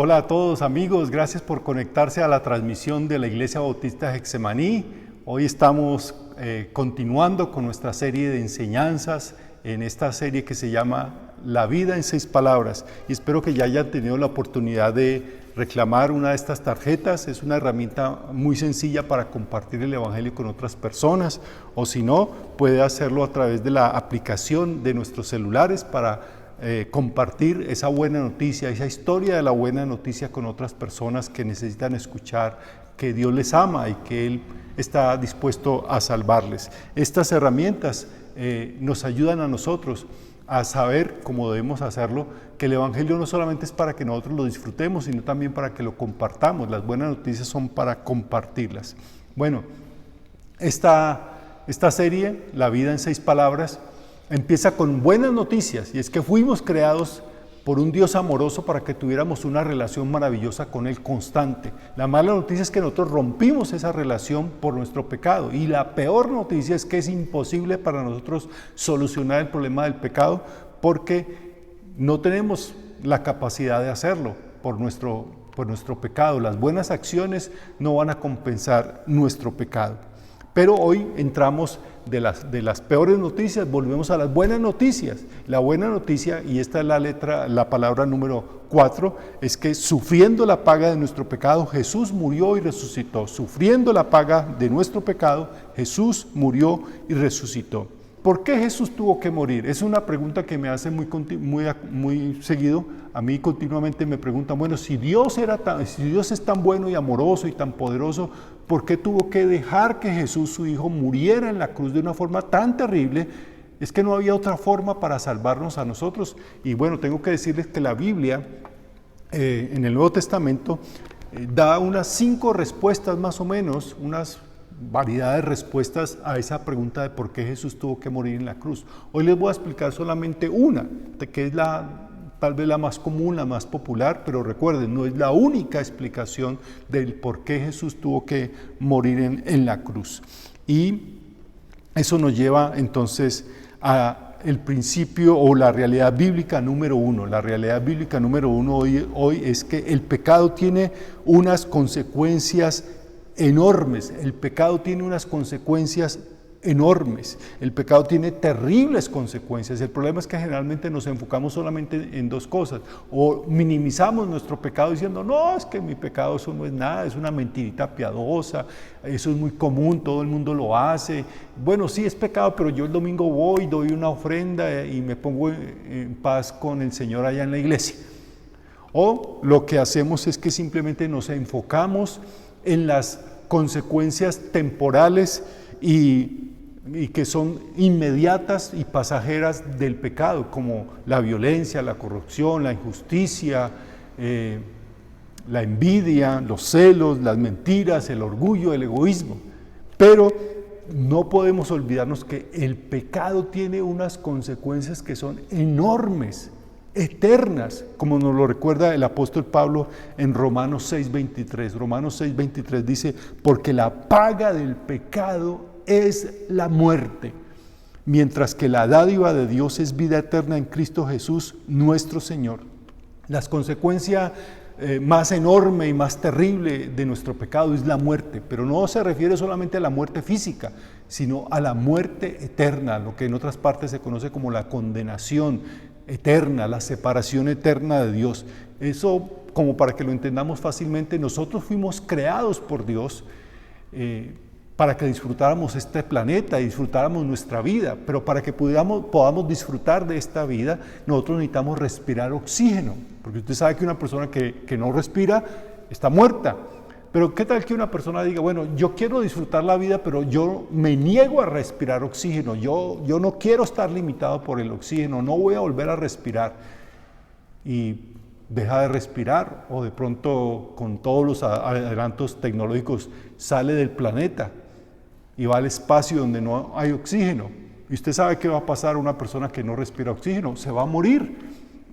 Hola a todos amigos, gracias por conectarse a la transmisión de la Iglesia Bautista Getsemaní. Hoy estamos continuando con nuestra serie de enseñanzas en esta serie que se llama La vida en 6 palabras y espero que ya hayan tenido la oportunidad de reclamar una de estas tarjetas. Es una herramienta muy sencilla para compartir el Evangelio con otras personas, o si no, puede hacerlo a través de la aplicación de nuestros celulares para compartir esa buena noticia, esa historia de la buena noticia con otras personas que necesitan escuchar que Dios les ama y que Él está dispuesto a salvarles. Estas herramientas nos ayudan a nosotros a saber cómo debemos hacerlo, que el Evangelio no solamente es para que nosotros lo disfrutemos, sino también para que lo compartamos. Las buenas noticias son para compartirlas. Bueno, esta serie, La vida en 6 palabras, empieza con buenas noticias, y es que fuimos creados por un Dios amoroso para que tuviéramos una relación maravillosa con Él constante. La mala noticia es que nosotros rompimos esa relación por nuestro pecado, y la peor noticia es que es imposible para nosotros solucionar el problema del pecado porque no tenemos la capacidad de hacerlo por nuestro pecado. Las buenas acciones no van a compensar nuestro pecado. Pero hoy entramos de las peores noticias, volvemos a las buenas noticias. La buena noticia, y esta es la palabra número 4, es que sufriendo la paga de nuestro pecado, Jesús murió y resucitó. Sufriendo la paga de nuestro pecado, Jesús murió y resucitó. ¿Por qué Jesús tuvo que morir? Es una pregunta que me hacen muy seguido. A mí continuamente me preguntan, bueno, si Dios es tan bueno y amoroso y tan poderoso, ¿por qué tuvo que dejar que Jesús, su Hijo, muriera en la cruz de una forma tan terrible? Es que no había otra forma para salvarnos a nosotros. Y bueno, tengo que decirles que la Biblia, en el Nuevo Testamento, da unas 5 respuestas más o menos, unas variedad de respuestas a esa pregunta de por qué Jesús tuvo que morir en la cruz. Hoy les voy a explicar solamente una, que es tal vez la más común, la más popular, pero recuerden, no es la única explicación del por qué Jesús tuvo que morir en la cruz. Y eso nos lleva entonces a el principio o la realidad bíblica número 1. La realidad bíblica número 1 hoy es que el pecado tiene unas consecuencias enormes. El pecado tiene unas consecuencias enormes. El pecado tiene terribles consecuencias. El problema es que generalmente nos enfocamos solamente en 2 cosas. O minimizamos nuestro pecado diciendo, no, es que mi pecado eso no es nada, es una mentirita piadosa, eso es muy común, todo el mundo lo hace. Bueno, sí es pecado, pero yo el domingo voy, doy una ofrenda y me pongo en paz con el Señor allá en la iglesia. O lo que hacemos es que simplemente nos enfocamos en las consecuencias temporales y que son inmediatas y pasajeras del pecado, como la violencia, la corrupción, la injusticia, la envidia, los celos, las mentiras, el orgullo, el egoísmo. Pero no podemos olvidarnos que el pecado tiene unas consecuencias que son enormes, eternas, como nos lo recuerda el apóstol Pablo en Romanos 6:23. Romanos 6:23 dice, porque la paga del pecado es la muerte, mientras que la dádiva de Dios es vida eterna en Cristo Jesús, nuestro Señor. Las consecuencias más enorme y más terrible de nuestro pecado es la muerte, pero no se refiere solamente a la muerte física, sino a la muerte eterna, lo que en otras partes se conoce como la condenación eterna, la separación eterna de Dios. Eso, como para que lo entendamos fácilmente, nosotros fuimos creados por Dios para que disfrutáramos este planeta y disfrutáramos nuestra vida, pero para que podamos disfrutar de esta vida, nosotros necesitamos respirar oxígeno, porque usted sabe que una persona que no respira está muerta. Pero ¿qué tal que una persona diga, bueno, yo quiero disfrutar la vida, pero yo me niego a respirar oxígeno, yo no quiero estar limitado por el oxígeno, no voy a volver a respirar? Y deja de respirar, o de pronto con todos los adelantos tecnológicos sale del planeta y va al espacio donde no hay oxígeno. Y usted sabe qué va a pasar a una persona que no respira oxígeno, se va a morir,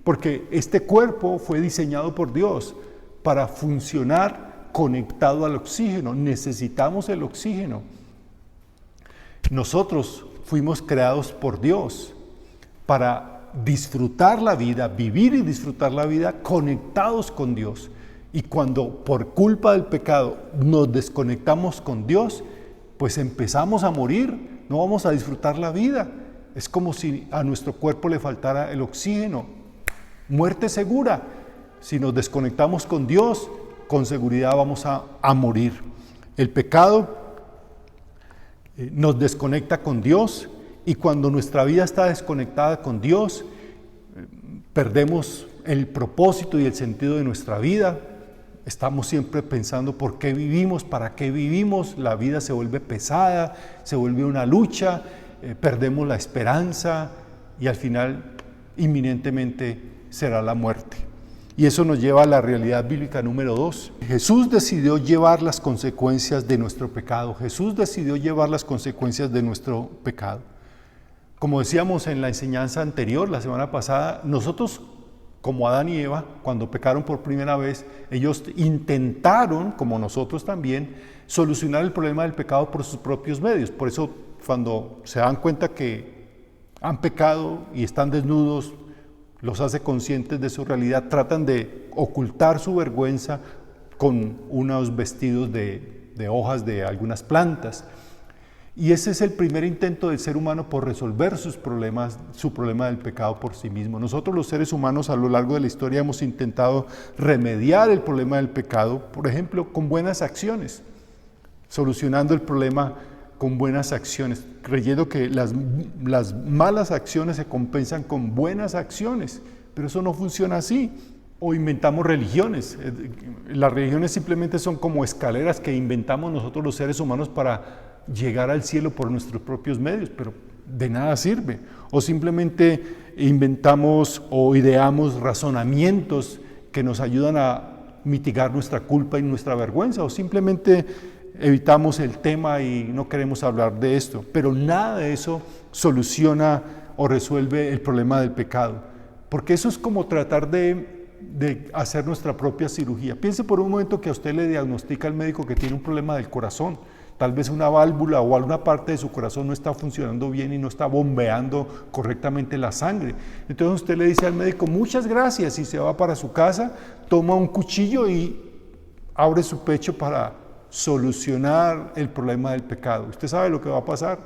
porque este cuerpo fue diseñado por Dios para funcionar conectado al oxígeno. Necesitamos el oxígeno. Nosotros fuimos creados por Dios para disfrutar la vida, vivir y disfrutar la vida conectados con Dios. Y cuando por culpa del pecado nos desconectamos con Dios, pues empezamos a morir, no vamos a disfrutar la vida. Es como si a nuestro cuerpo le faltara el oxígeno. Muerte segura. Si nos desconectamos con Dios, con seguridad vamos a morir. El pecado nos desconecta con Dios, y cuando nuestra vida está desconectada con Dios, perdemos el propósito y el sentido de nuestra vida. Estamos siempre pensando por qué vivimos, para qué vivimos. La vida se vuelve pesada, se vuelve una lucha, perdemos la esperanza y al final inminentemente será la muerte. Y eso nos lleva a la realidad bíblica número 2. Jesús decidió llevar las consecuencias de nuestro pecado. Jesús decidió llevar las consecuencias de nuestro pecado. Como decíamos en la enseñanza anterior, la semana pasada, nosotros como Adán y Eva, cuando pecaron por primera vez, ellos intentaron, como nosotros también, solucionar el problema del pecado por sus propios medios. Por eso, cuando se dan cuenta que han pecado y están desnudos, los hace conscientes de su realidad, tratan de ocultar su vergüenza con unos vestidos de hojas de algunas plantas. Y ese es el primer intento del ser humano por resolver sus problemas, su problema del pecado por sí mismo. Nosotros los seres humanos a lo largo de la historia hemos intentado remediar el problema del pecado, por ejemplo, con buenas acciones, solucionando el problema con buenas acciones, creyendo que las malas acciones se compensan con buenas acciones, pero eso no funciona así. O inventamos religiones. Las religiones simplemente son como escaleras que inventamos nosotros los seres humanos para llegar al cielo por nuestros propios medios, pero de nada sirve. O simplemente inventamos o ideamos razonamientos que nos ayudan a mitigar nuestra culpa y nuestra vergüenza, o simplemente evitamos el tema y no queremos hablar de esto, pero nada de eso soluciona o resuelve el problema del pecado, porque eso es como tratar de hacer nuestra propia cirugía. Piense por un momento que a usted le diagnostica al médico que tiene un problema del corazón. Tal vez una válvula o alguna parte de su corazón no está funcionando bien y no está bombeando correctamente la sangre. Entonces usted le dice al médico, muchas gracias, y se va para su casa, toma un cuchillo y abre su pecho para solucionar el problema del pecado. Usted sabe lo que va a pasar,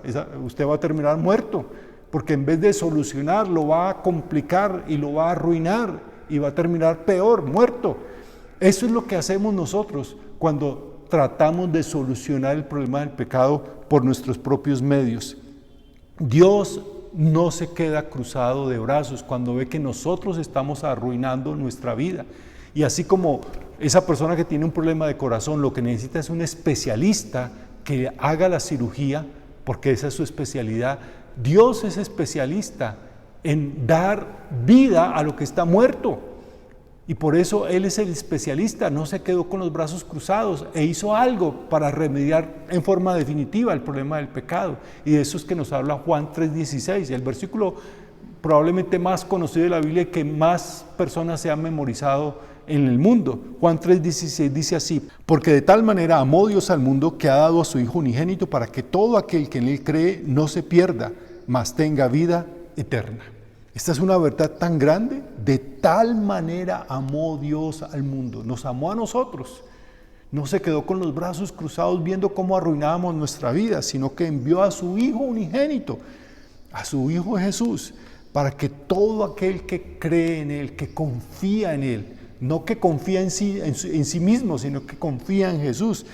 usted va a terminar muerto, porque en vez de solucionar, lo va a complicar y lo va a arruinar y va a terminar peor, muerto. Eso es lo que hacemos nosotros cuando tratamos de solucionar el problema del pecado por nuestros propios medios. Dios no se queda cruzado de brazos cuando ve que nosotros estamos arruinando nuestra vida. Y así como esa persona que tiene un problema de corazón, lo que necesita es un especialista que haga la cirugía, porque esa es su especialidad. Dios es especialista en dar vida a lo que está muerto. Y por eso Él es el especialista, no se quedó con los brazos cruzados e hizo algo para remediar en forma definitiva el problema del pecado. Y de eso es que nos habla Juan 3:16, el versículo probablemente más conocido de la Biblia y que más personas se han memorizado en el mundo. Juan 3:16 dice así: porque de tal manera amó Dios al mundo que ha dado a su Hijo unigénito para que todo aquel que en Él cree no se pierda, mas tenga vida eterna. Esta es una verdad tan grande. De tal manera amó Dios al mundo, nos amó a nosotros. No se quedó con los brazos cruzados viendo cómo arruinábamos nuestra vida, sino que envió a su Hijo unigénito, a su Hijo Jesús, para que todo aquel que cree en Él, que confía en Él, no que confía en sí mismo, sino que confía en Jesús,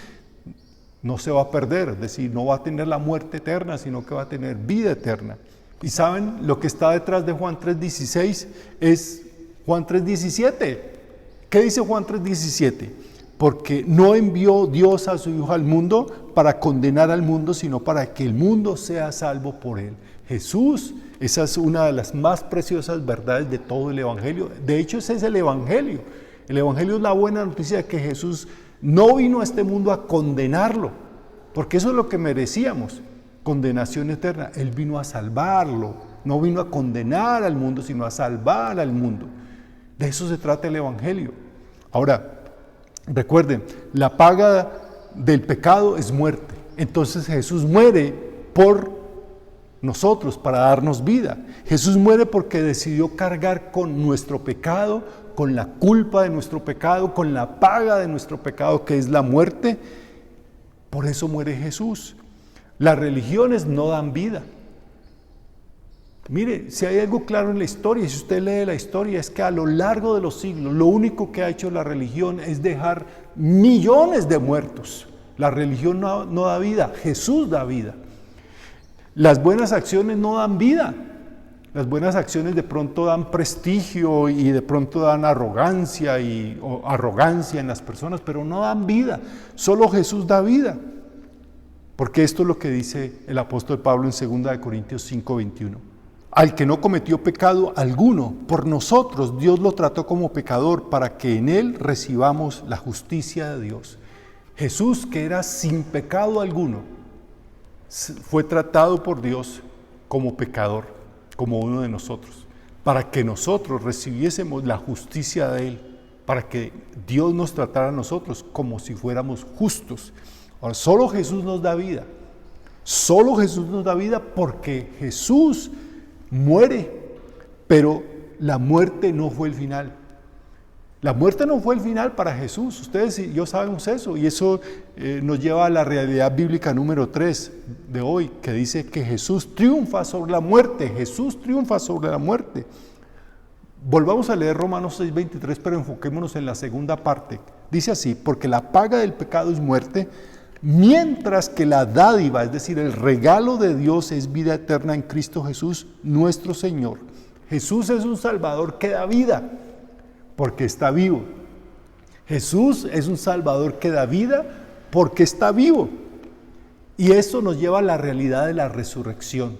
no se va a perder, es decir, no va a tener la muerte eterna, sino que va a tener vida eterna. Y saben, lo que está detrás de Juan 3:16 es Juan 3:17. ¿Qué dice Juan 3:17? Porque no envió Dios a su Hijo al mundo para condenar al mundo, sino para que el mundo sea salvo por Él. Jesús, esa es una de las más preciosas verdades de todo el Evangelio. De hecho, ese es el Evangelio. El Evangelio es la buena noticia de que Jesús no vino a este mundo a condenarlo, porque eso es lo que merecíamos. Condenación eterna. Él vino a salvarlo, no vino a condenar al mundo, sino a salvar al mundo. De eso se trata el Evangelio. Ahora, recuerden, la paga del pecado es muerte. Entonces Jesús muere por nosotros, para darnos vida. Jesús muere porque decidió cargar con nuestro pecado, con la culpa de nuestro pecado, con la paga de nuestro pecado, que es la muerte. Por eso muere Jesús. Las religiones no dan vida. Mire, si hay algo claro en la historia, y si usted lee la historia, es que a lo largo de los siglos, lo único que ha hecho la religión es dejar millones de muertos. La religión no da vida, Jesús da vida. Las buenas acciones no dan vida. Las buenas acciones de pronto dan prestigio y de pronto dan arrogancia en las personas, pero no dan vida. Solo Jesús da vida. Porque esto es lo que dice el apóstol Pablo en 2 Corintios 5:21. Al que no cometió pecado alguno, por nosotros Dios lo trató como pecador para que en él recibamos la justicia de Dios. Jesús, que era sin pecado alguno, fue tratado por Dios como pecador, como uno de nosotros, para que nosotros recibiésemos la justicia de él, para que Dios nos tratara a nosotros como si fuéramos justos. Ahora, solo Jesús nos da vida. Solo Jesús nos da vida porque Jesús muere, pero la muerte no fue el final. La muerte no fue el final para Jesús. Ustedes y yo sabemos eso, y eso nos lleva a la realidad bíblica número 3 de hoy, que dice que Jesús triunfa sobre la muerte. Jesús triunfa sobre la muerte. Volvamos a leer Romanos 6:23, pero enfoquémonos en la segunda parte. Dice así: porque la paga del pecado es muerte, mientras que la dádiva, es decir, el regalo de Dios, es vida eterna en Cristo Jesús, nuestro Señor. Jesús es un Salvador que da vida, porque está vivo. Jesús es un Salvador que da vida, porque está vivo. Y eso nos lleva a la realidad de la resurrección.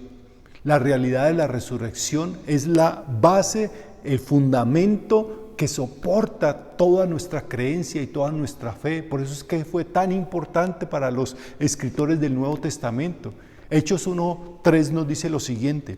La realidad de la resurrección es la base, el fundamento que soporta toda nuestra creencia y toda nuestra fe. Por eso es que fue tan importante para los escritores del Nuevo Testamento. Hechos 1:3 nos dice lo siguiente: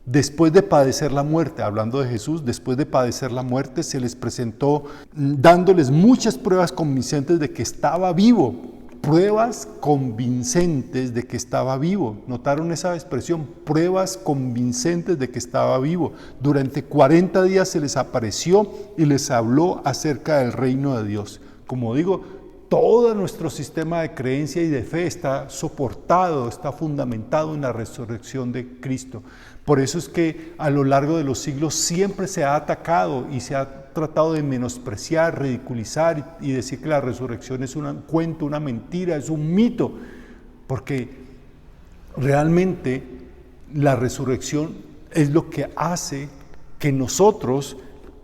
después de padecer la muerte, hablando de Jesús, después de padecer la muerte, se les presentó dándoles muchas pruebas convincentes de que estaba vivo. Pruebas convincentes de que estaba vivo. ¿Notaron esa expresión? Pruebas convincentes de que estaba vivo. Durante 40 días se les apareció y les habló acerca del reino de Dios. Como digo, todo nuestro sistema de creencia y de fe está soportado, está fundamentado en la resurrección de Cristo. Por eso es que a lo largo de los siglos siempre se ha atacado y se ha tratado de menospreciar, ridiculizar y decir que la resurrección es un cuento, una mentira, es un mito, porque realmente la resurrección es lo que hace que nosotros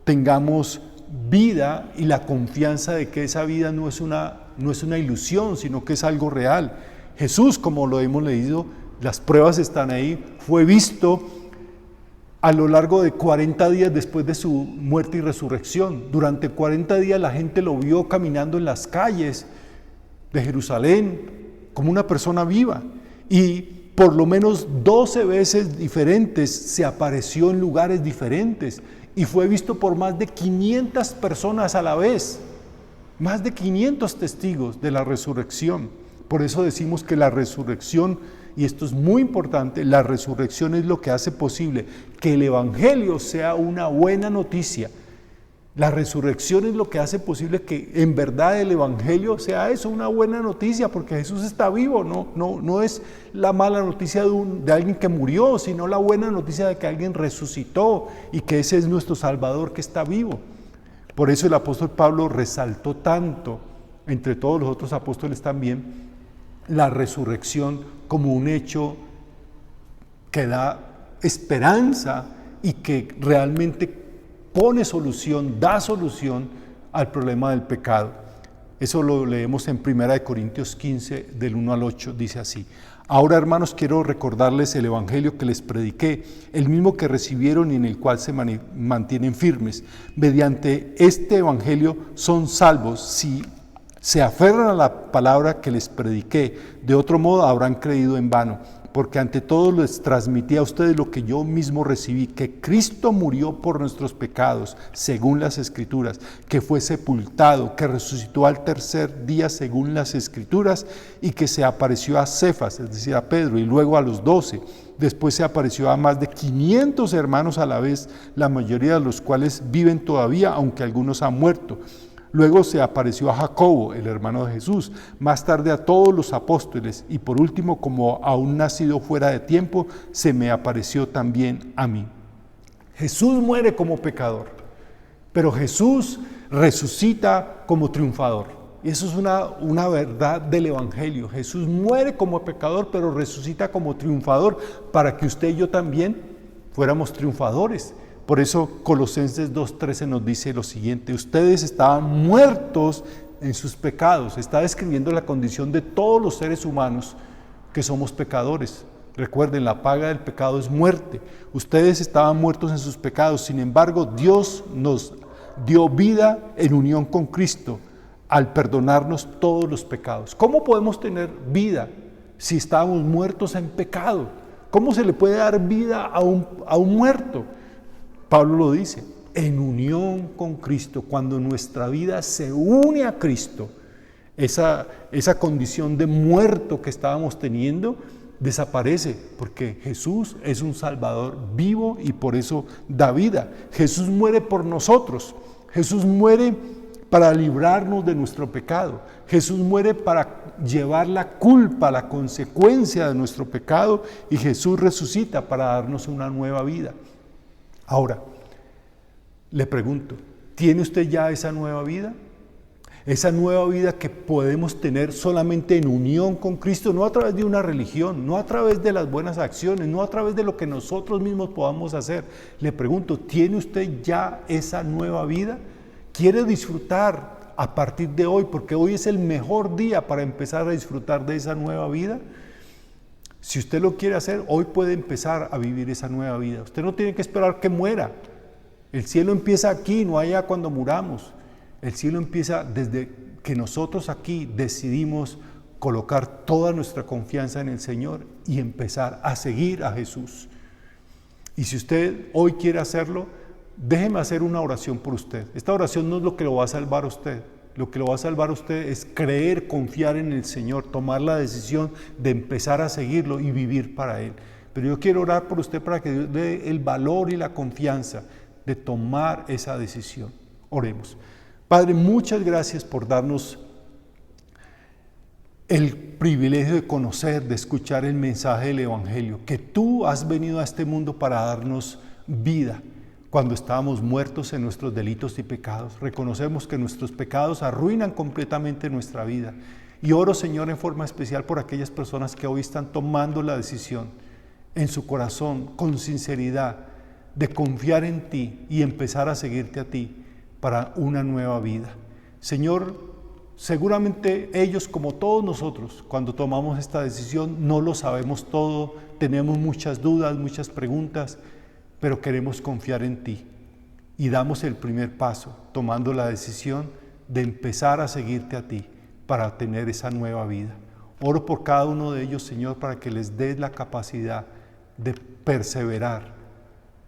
tengamos vida y la confianza de que esa vida no es una ilusión, sino que es algo real. Jesús, como lo hemos leído, las pruebas están ahí, fue visto a lo largo de 40 días después de su muerte y resurrección. Durante 40 días la gente lo vio caminando en las calles de Jerusalén como una persona viva, y por lo menos 12 veces diferentes se apareció en lugares diferentes y fue visto por más de 500 personas a la vez, más de 500 testigos de la resurrección. Por eso decimos que la resurrección, y esto es muy importante, la resurrección es lo que hace posible que el Evangelio sea una buena noticia. La resurrección es lo que hace posible que en verdad el Evangelio sea eso, una buena noticia, porque Jesús está vivo. No es la mala noticia de alguien que murió, sino la buena noticia de que alguien resucitó y que ese es nuestro Salvador que está vivo. Por eso el apóstol Pablo resaltó tanto, entre todos los otros apóstoles también, la resurrección como un hecho que da esperanza y que realmente pone solución, da solución al problema del pecado. Eso lo leemos en 1 Corintios 15, del 1 al 8, dice así: ahora, hermanos, quiero recordarles el evangelio que les prediqué, el mismo que recibieron y en el cual se mantienen firmes. Mediante este evangelio son salvos si se aferran a la palabra que les prediqué. De otro modo habrán creído en vano. porque ante todo les transmití a ustedes lo que yo mismo recibí, que Cristo murió por nuestros pecados, según las Escrituras, que fue sepultado, que resucitó al tercer día, según las Escrituras, y que se apareció a Cefas, es decir, a Pedro, y luego a los 12. Después se apareció a más de 500 hermanos a la vez, la mayoría de los cuales viven todavía, aunque algunos han muerto. Luego se apareció a Jacobo, el hermano de Jesús, más tarde a todos los apóstoles, y por último, como aún nacido fuera de tiempo, se me apareció también a mí. Jesús muere como pecador, pero Jesús resucita como triunfador. Y eso es una verdad del Evangelio. Jesús muere como pecador, pero resucita como triunfador, para que usted y yo también fuéramos triunfadores. Por eso Colosenses 2:13 nos dice lo siguiente: ustedes estaban muertos en sus pecados. Está describiendo la condición de todos los seres humanos que somos pecadores. Recuerden, la paga del pecado es muerte. Ustedes estaban muertos en sus pecados, sin embargo, Dios nos dio vida en unión con Cristo al perdonarnos todos los pecados. ¿Cómo podemos tener vida si estábamos muertos en pecado? ¿Cómo se le puede dar vida a un muerto? Pablo lo dice, en unión con Cristo. Cuando nuestra vida se une a Cristo, esa condición de muerto que estábamos teniendo desaparece, porque Jesús es un Salvador vivo y por eso da vida. Jesús muere por nosotros. Jesús muere para librarnos de nuestro pecado. Jesús muere para llevar la culpa, la consecuencia de nuestro pecado, y Jesús resucita para darnos una nueva vida. Ahora, le pregunto, ¿tiene usted ya esa nueva vida? Esa nueva vida que podemos tener solamente en unión con Cristo, no a través de una religión, no a través de las buenas acciones, no a través de lo que nosotros mismos podamos hacer. Le pregunto, ¿tiene usted ya esa nueva vida? ¿Quiere disfrutar a partir de hoy? Porque hoy es el mejor día para empezar a disfrutar de esa nueva vida. Si usted lo quiere hacer, hoy puede empezar a vivir esa nueva vida. Usted no tiene que esperar que muera. El cielo empieza aquí, no allá cuando muramos. El cielo empieza desde que nosotros aquí decidimos colocar toda nuestra confianza en el Señor y empezar a seguir a Jesús. Y si usted hoy quiere hacerlo, déjeme hacer una oración por usted. Esta oración no es lo que lo va a salvar a usted. Lo que lo va a salvar a usted es creer, confiar en el Señor, tomar la decisión de empezar a seguirlo y vivir para Él. Pero yo quiero orar por usted para que Dios le dé el valor y la confianza de tomar esa decisión. Oremos. Padre, muchas gracias por darnos el privilegio de conocer, de escuchar el mensaje del Evangelio, que tú has venido a este mundo para darnos vida. Cuando estábamos muertos en nuestros delitos y pecados, reconocemos que nuestros pecados arruinan completamente nuestra vida. Y oro, Señor, en forma especial por aquellas personas que hoy están tomando la decisión en su corazón, con sinceridad, de confiar en ti y empezar a seguirte a ti para una nueva vida. Señor, seguramente ellos, como todos nosotros, cuando tomamos esta decisión, no lo sabemos todo, tenemos muchas dudas, muchas preguntas, pero queremos confiar en ti y damos el primer paso, tomando la decisión de empezar a seguirte a ti para tener esa nueva vida. Oro por cada uno de ellos, Señor, para que les des la capacidad de perseverar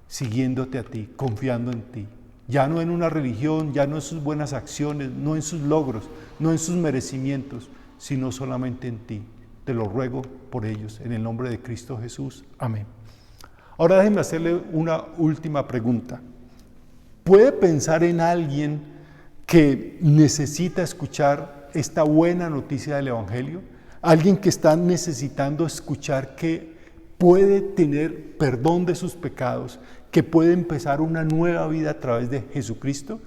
siguiéndote a ti, confiando en ti. Ya no en una religión, ya no en sus buenas acciones, no en sus logros, no en sus merecimientos, sino solamente en ti. Te lo ruego por ellos, en el nombre de Cristo Jesús. Amén. Ahora déjenme hacerle una última pregunta. ¿Puede pensar en alguien que necesita escuchar esta buena noticia del Evangelio? Alguien que está necesitando escuchar que puede tener perdón de sus pecados, que puede empezar una nueva vida a través de Jesucristo.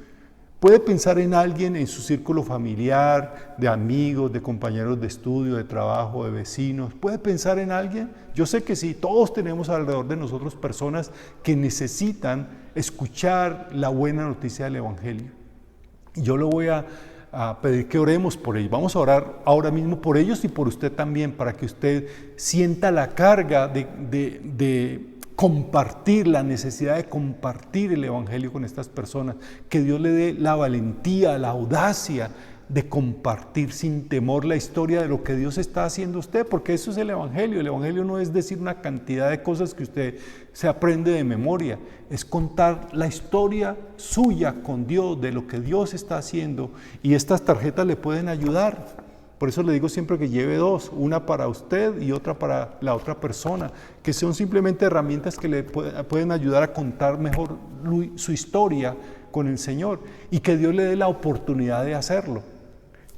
Puede pensar en alguien en su círculo familiar, de amigos, de compañeros de estudio, de trabajo, de vecinos. ¿Puede pensar en alguien? Yo sé que sí, todos tenemos alrededor de nosotros personas que necesitan escuchar la buena noticia del Evangelio. Y yo le voy a pedir que oremos por ellos. Vamos a orar ahora mismo por ellos y por usted también, para que usted sienta la carga de compartir, la necesidad de compartir el Evangelio con estas personas, que Dios le dé la valentía, la audacia de compartir sin temor la historia de lo que Dios está haciendo usted, porque eso es el Evangelio. El Evangelio no es decir una cantidad de cosas que usted se aprende de memoria, es contar la historia suya con Dios, de lo que Dios está haciendo, y estas tarjetas le pueden ayudar. Por eso le digo siempre que lleve dos, una para usted y otra para la otra persona, que son simplemente herramientas que le pueden ayudar a contar mejor su historia con el Señor, y que Dios le dé la oportunidad de hacerlo.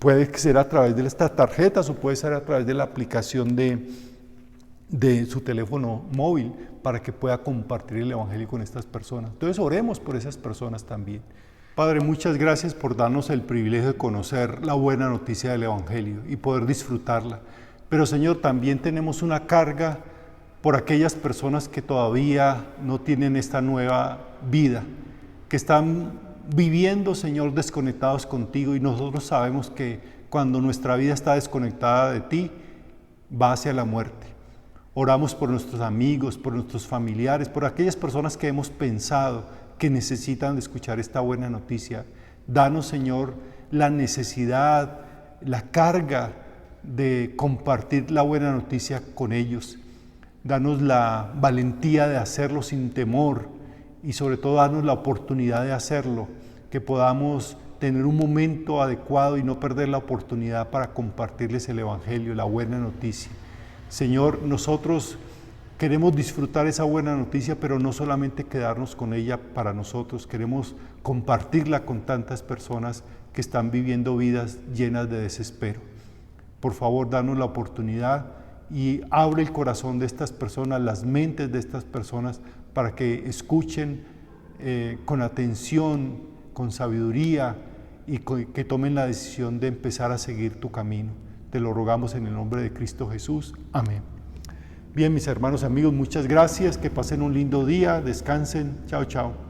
Puede ser a través de estas tarjetas o puede ser a través de la aplicación de su teléfono móvil, para que pueda compartir el Evangelio con estas personas. Entonces oremos por esas personas también. Padre, muchas gracias por darnos el privilegio de conocer la buena noticia del Evangelio y poder disfrutarla. Pero Señor, también tenemos una carga por aquellas personas que todavía no tienen esta nueva vida, que están viviendo, Señor, desconectados contigo, y nosotros sabemos que cuando nuestra vida está desconectada de ti, va hacia la muerte. Oramos por nuestros amigos, por nuestros familiares, por aquellas personas que hemos pensado que necesitan de escuchar esta buena noticia. Danos, Señor, la necesidad, la carga de compartir la buena noticia con ellos. Danos la valentía de hacerlo sin temor, y sobre todo danos la oportunidad de hacerlo, que podamos tener un momento adecuado y no perder la oportunidad para compartirles el Evangelio, la buena noticia. Señor, nosotros queremos disfrutar esa buena noticia, pero no solamente quedarnos con ella para nosotros, queremos compartirla con tantas personas que están viviendo vidas llenas de desespero. Por favor, danos la oportunidad y abre el corazón de estas personas, las mentes de estas personas, para que escuchen con atención, con sabiduría, y que tomen la decisión de empezar a seguir tu camino. Te lo rogamos en el nombre de Cristo Jesús. Amén. Bien, mis hermanos, amigos, muchas gracias. Que pasen un lindo día. Descansen. Chao, chao.